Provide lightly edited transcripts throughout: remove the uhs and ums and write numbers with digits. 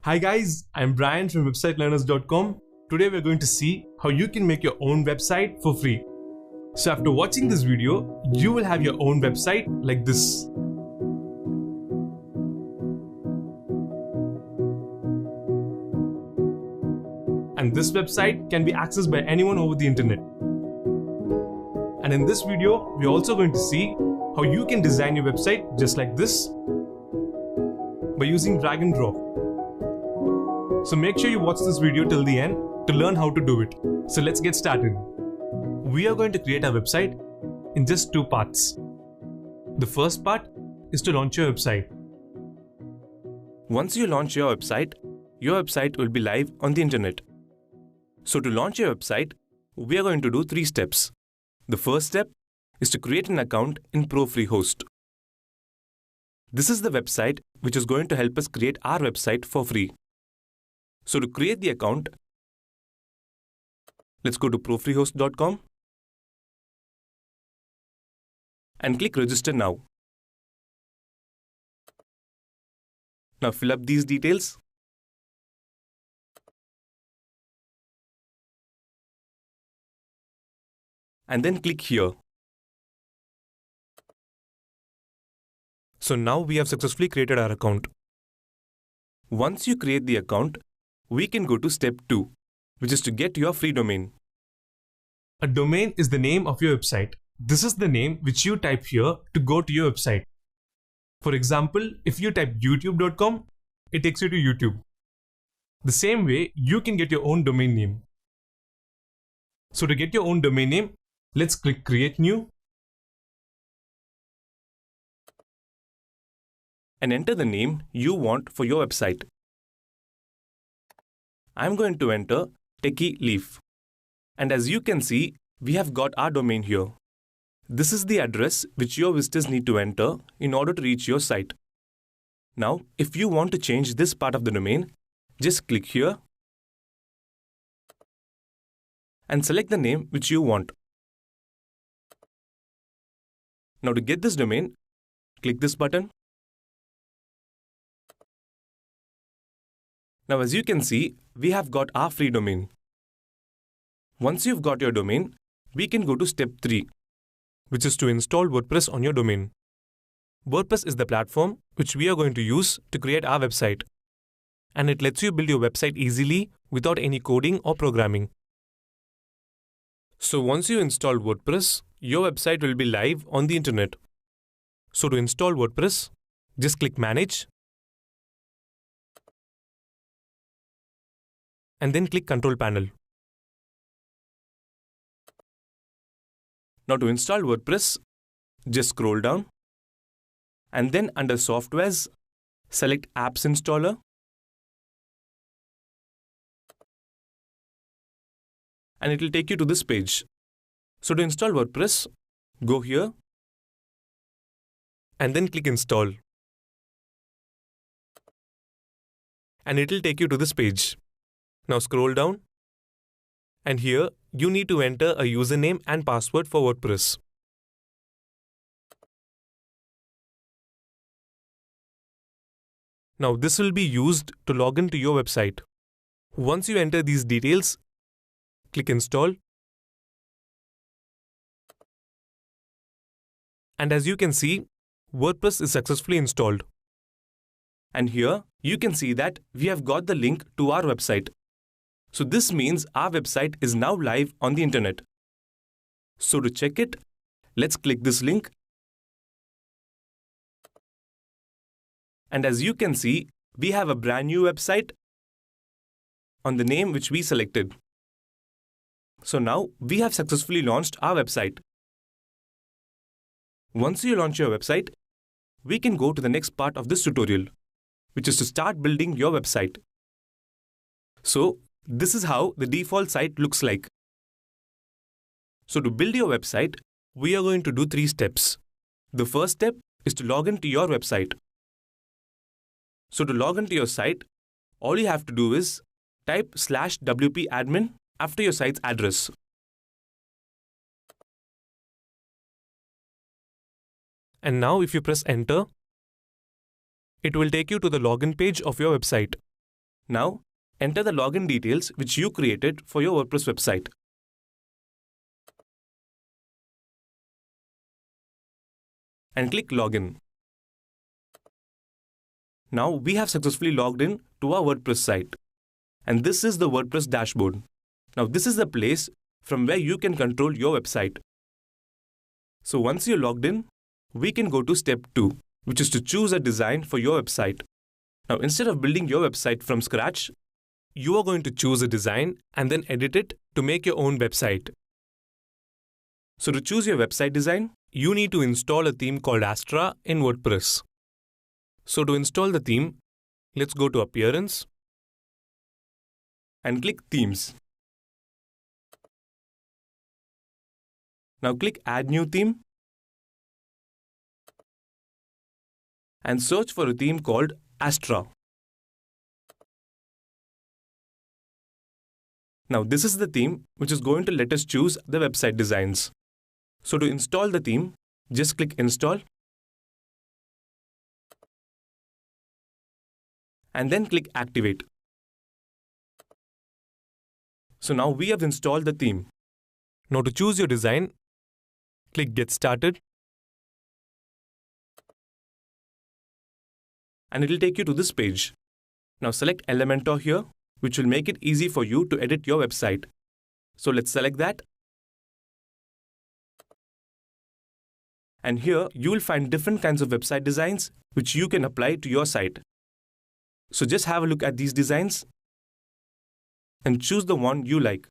Hi guys, I'm Brian from websitelearners.com. Today we're going to see how you can make your own website for free. So after watching this video, you will have your own website like this. And this website can be accessed by anyone over the internet. And in this video, we're also going to see how you can design your website just like this by using drag and drop. So make sure you watch this video till the end to learn how to do it. So let's get started. We are going to create our website in just two parts. The first part is to launch your website. Once you launch your website will be live on the internet. So to launch your website, we are going to do 3 steps. The first step is to create an account in ProFreeHost. This is the website which is going to help us create our website for free. So to create the account, let's go to profreehost.com and click Register Now. Now fill up these details. And then click here. So now we have successfully created our account. Once you create the account, we can go to step 2, which is to get your free domain. A domain is the name of your website. This is the name which you type here to go to your website. For example, if you type youtube.com, it takes you to YouTube. The same way, you can get your own domain name. So to get your own domain name, let's click Create New. And enter the name you want for your website. I'm going to enter Techie Leaf. And as you can see, we have got our domain here. This is the address which your visitors need to enter in order to reach your site. Now, if you want to change this part of the domain, just click here and select the name which you want. Now to get this domain, click this button. Now as you can see, we have got our free domain. Once you've got your domain, we can go to step 3, which is to install WordPress on your domain. WordPress is the platform which we are going to use to create our website. And it lets you build your website easily without any coding or programming. So once you install WordPress, your website will be live on the internet. So to install WordPress, just click Manage and then click Control Panel. Now to install WordPress, just scroll down and then under Softwares, select Apps Installer and it will take you to this page. So to install WordPress, go here and then click Install. And it will take you to this page. Now scroll down and here you need to enter a username and password for WordPress. Now this will be used to log into your website. Once you enter these details, click Install. And as you can see, WordPress is successfully installed. And here you can see that we have got the link to our website. So this means our website is now live on the internet. So to check it, let's click this link. And as you can see, we have a brand new website on the name which we selected. So now we have successfully launched our website. Once you launch your website, we can go to the next part of this tutorial, which is to start building your website. So this is how the default site looks like. So to build your website, we are going to do 3 steps. The first step is to log into your website. So to log into your site, all you have to do is type /wp-admin after your site's address. And now if you press Enter, it will take you to the login page of your website. Now, enter the login details which you created for your WordPress website. And click Login. Now we have successfully logged in to our WordPress site. And this is the WordPress dashboard. Now this is the place from where you can control your website. So once you're logged in, we can go to step 2, which is to choose a design for your website. Now instead of building your website from scratch, You are going to choose a design and then edit it to make your own website. so to choose your website design, You need to install a theme called Astra in WordPress. So to install the theme, let's go to Appearance. and click Themes. Now click Add New Theme and search for a theme called Astra. Now this is the theme which is going to let us choose the website designs. So to install the theme, just click Install and then click Activate. So now we have installed the theme. Now to choose your design, click Get Started. And it will take you to this page. Now select Elementor here, which will make it easy for you to edit your website. So let's select that. And here you will find different kinds of website designs which you can apply to your site. So just have a look at these designs and choose the one you like.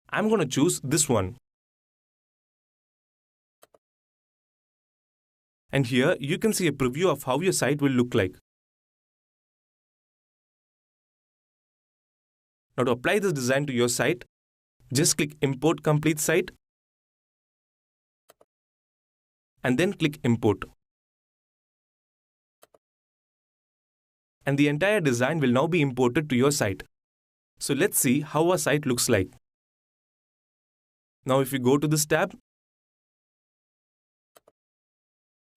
I'm going to choose this one. And here you can see a preview of how your site will look like. Now to apply this design to your site, just click Import Complete Site and then click Import. And the entire design will now be imported to your site. So let's see how our site looks like. Now if you go to this tab,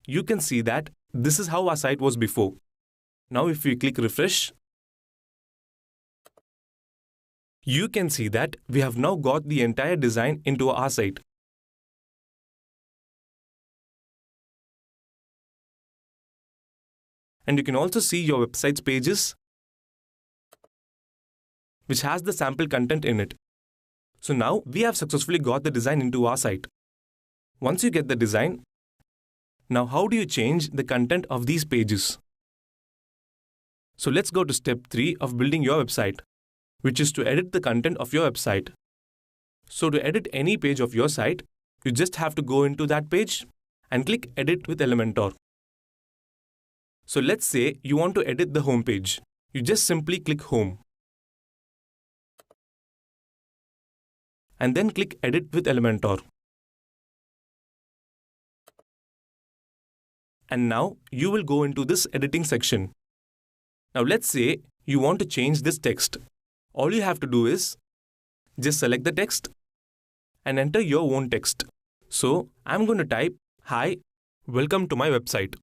you can see that this is how our site was before. Now if we click Refresh, you can see that we have now got the entire design into our site. And you can also see your website's pages, which has the sample content in it. So now we have successfully got the design into our site. Once you get the design, now how do you change the content of these pages? So let's go to step 3 of building your website, which is to edit the content of your website. So to edit any page of your site, you just have to go into that page and click Edit with Elementor. So let's say you want to edit the home page. You just simply click Home. And then click Edit with Elementor. And now you will go into this editing section. Now let's say you want to change this text. All you have to do is just select the text and enter your own text. So I'm going to type, "Hi, Welcome to my website."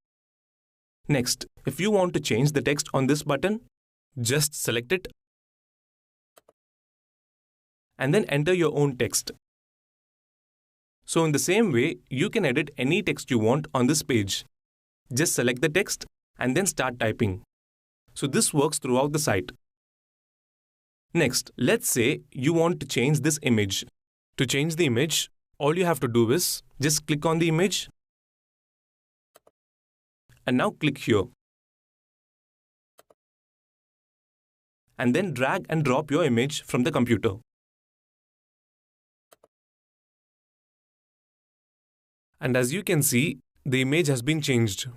Next, if you want to change the text on this button, Just select it. and then enter your own text. So in the same way, you can edit any text you want on this page. Just select the text and then start typing. So this works throughout the site. Next, let's say you want to change this image. To change the image, all you have to do is Just click on the image and now click here. And then drag and drop your image from the computer. and as you can see, the image has been changed.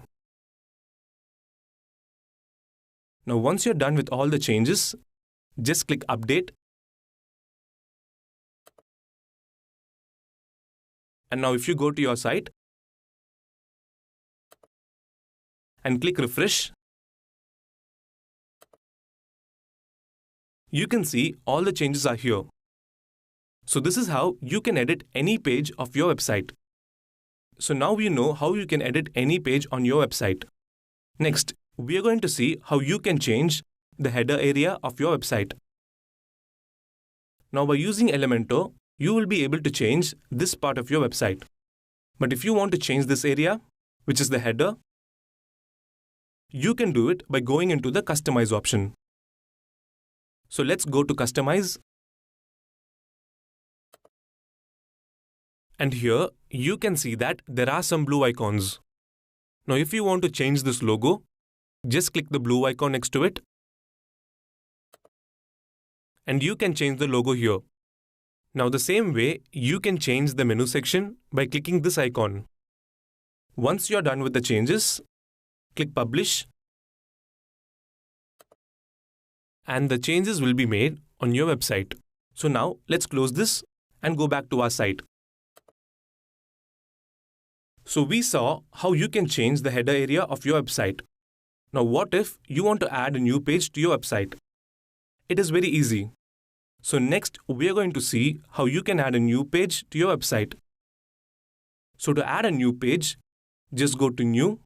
Now once you're done with all the changes, just click Update. And now if you go to your site and click Refresh, you can see all the changes are here. So this is how you can edit any page of your website. So now you know how you can edit any page on your website. Next, we are going to see how you can change the header area of your website. Now by using Elementor, you will be able to change this part of your website. But if you want to change this area, which is the header, you can do it by going into the Customize option. So let's go to Customize. And here you can see that there are some blue icons. Now if you want to change this logo, just click the blue icon next to it. And you can change the logo here. Now the same way, you can change the menu section by clicking this icon. Once you are done with the changes, click Publish. And the changes will be made on your website. So now let's close this and go back to our site. So we saw how you can change the header area of your website. Now what if you want to add a new page to your website? It is very easy. So next we are going to see how you can add a new page to your website. So to add a new page, just go to New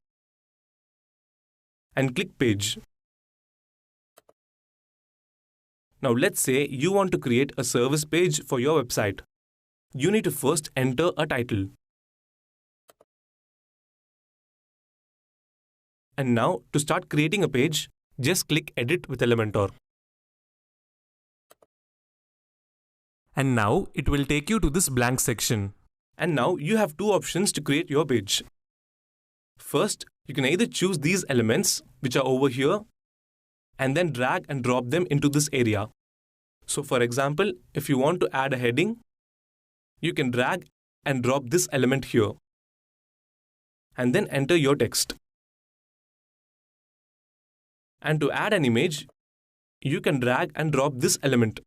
and click Page. Now let's say you want to create a service page for your website. You need to first enter a title. And now to start creating a page, just click Edit with Elementor. And now it will take you to this blank section. And now you have two options to create your page. First, you can either choose these elements which are over here and then drag and drop them into this area. So for example, if you want to add a heading, you can drag and drop this element here and then enter your text. And to add an image, you can drag and drop this element.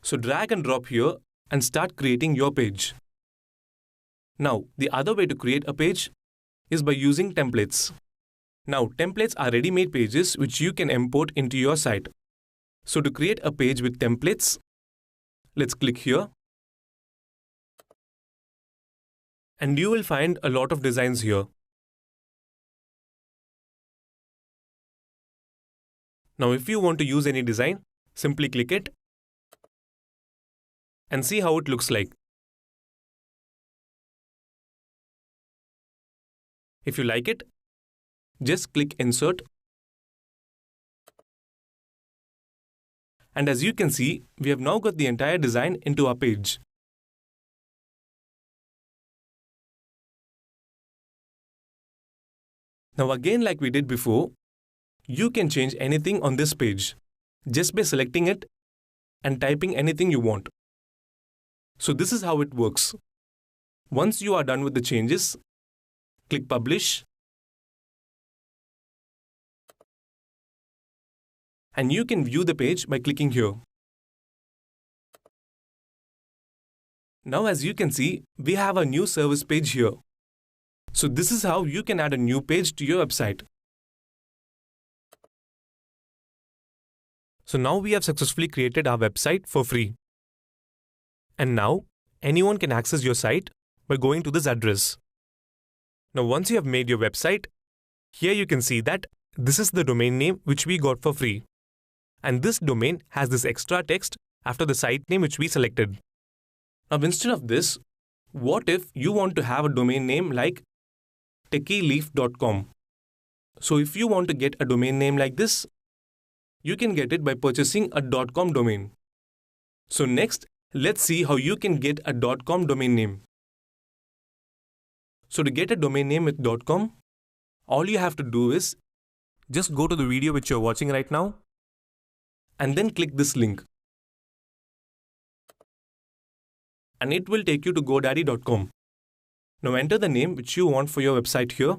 So drag and drop here and start creating your page. Now, the other way to create a page is by using templates. Now, templates are ready-made pages which you can import into your site. So to create a page with templates, let's click here. And you will find a lot of designs here. Now, if you want to use any design, simply click it and see how it looks like. If you like it, just click Insert. And as you can see, we have now got the entire design into our page. Now again, like we did before, you can change anything on this page just by selecting it and typing anything you want. So this is how it works. Once you are done with the changes, click Publish. And you can view the page by clicking here. Now as you can see, we have a new service page here. So this is how you can add a new page to your website. So now we have successfully created our website for free. And now anyone can access your site by going to this address. Now once you have made your website, here you can see that this is the domain name which we got for free. And this domain has this extra text after the site name which we selected. Now instead of this, what if you want to have a domain name like techyleaf.com? So if you want to get a domain name like this, you can get it by purchasing a .com domain. So next, let's see how you can get a .com domain name. So to get a domain name with .com, all you have to do is just go to the video which you're watching right now and then click this link. And it will take you to GoDaddy.com. Now enter the name which you want for your website here.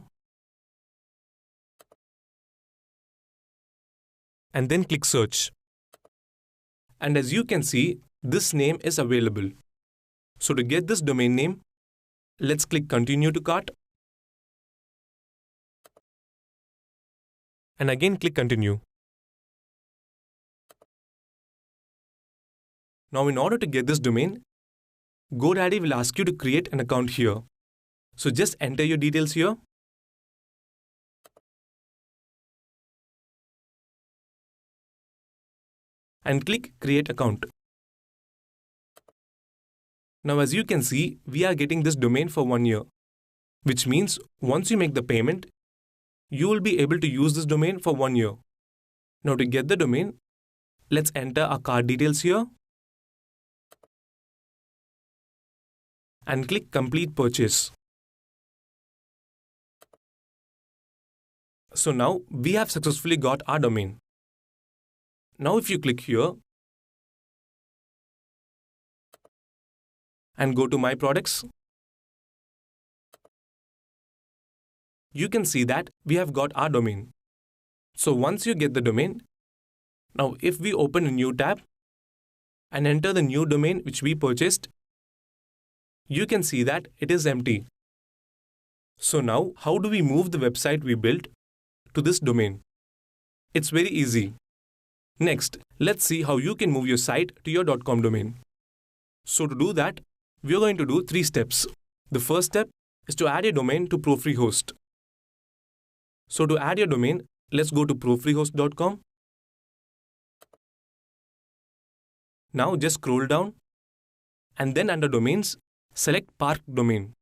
And then click Search. And as you can see, this name is available. So to get this domain name, let's click Continue to Cart. And again click Continue. Now in order to get this domain, GoDaddy will ask you to create an account here. So just enter your details here. and click Create Account. Now as you can see, we are getting this domain for 1 year, which means once you make the payment, you will be able to use this domain for 1 year. Now to get the domain, let's enter our card details here and click Complete Purchase. So now we have successfully got our domain. Now if you click here and go to My Products, you can see that we have got our domain. So once you get the domain, now if we open a new tab and enter the new domain which we purchased, you can see that it is empty. So now how do we move the website we built to this domain? It's very easy. Next, let's see how you can move your site to your .com domain. So to do that, we are going to do 3 steps. The first step is to add a domain to ProFreeHost. So to add your domain, let's go to profreehost.com. Now just scroll down and then under Domains, select Park Domain.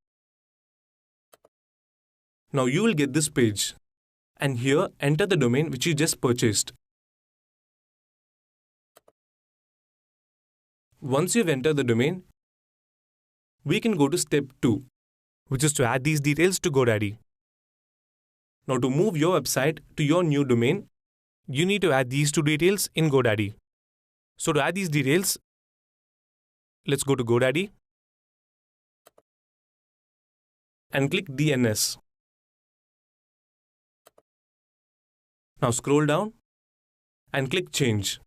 Now you will get this page and here enter the domain which you just purchased. Once you've entered the domain, we can go to step 2, which is to add these details to GoDaddy. Now to move your website to your new domain, you need to add these 2 details in GoDaddy. So to add these details, let's go to GoDaddy and click DNS. Now scroll down and click Change.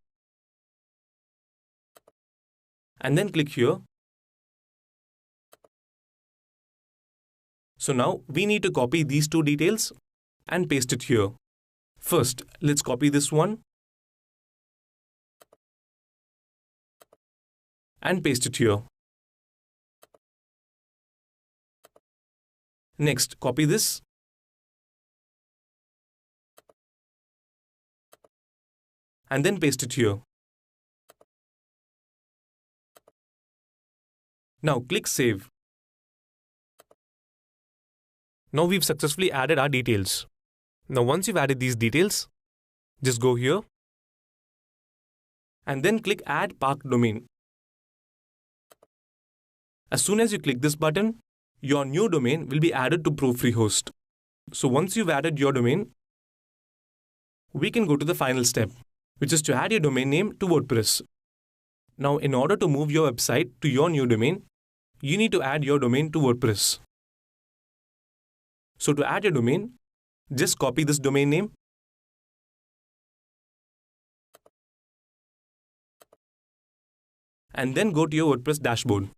And then click here. So now we need to copy these 2 details and paste it here. First, let's copy this one and paste it here. Next, copy this and then paste it here. Now click Save. Now we've successfully added our details. Now once you've added these details, just go here and then click Add Park Domain. As soon as you click this button, your new domain will be added to ProFreeHost. So once you've added your domain, we can go to the final step, which is to add your domain name to WordPress. Now in order to move your website to your new domain, you need to add your domain to WordPress. So to add your domain, just copy this domain name and then go to your WordPress dashboard.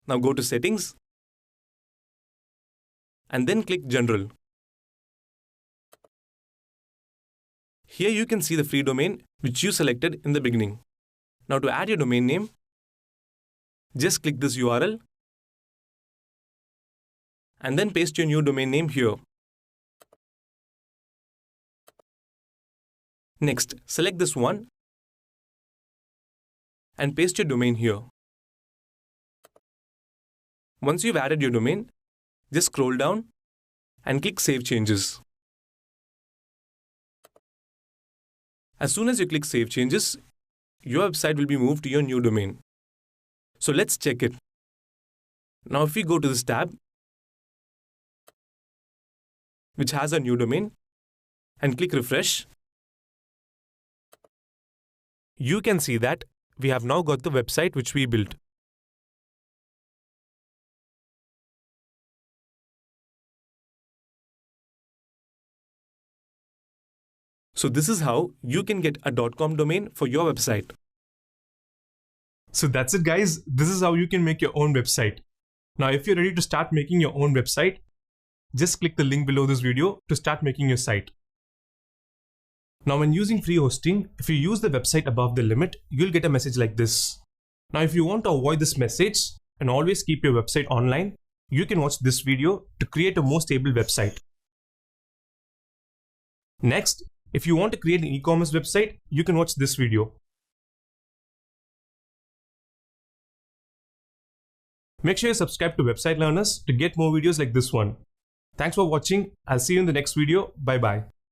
Now go to Settings and then click General. Here you can see the free domain which you selected in the beginning. Now to add your domain name, just click this URL and then paste your new domain name here. Next, select this one and paste your domain here. Once you've added your domain, just scroll down and click Save Changes. As soon as you click Save Changes, your website will be moved to your new domain. So let's check it. Now if we go to this tab, which has a new domain, and click Refresh, you can see that we have now got the website which we built. So this is how you can get a .com domain for your website. So that's it, guys. This is how you can make your own website. Now, if you're ready to start making your own website, just click the link below this video to start making your site. Now, when using free hosting, if you use the website above the limit, you'll get a message like this. Now, if you want to avoid this message and always keep your website online, you can watch this video to create a more stable website. Next, If you want to create an e-commerce website, you can watch this video. Make sure you subscribe to Website Learners to get more videos like this one. Thanks for watching. I'll see you in the next video. Bye bye.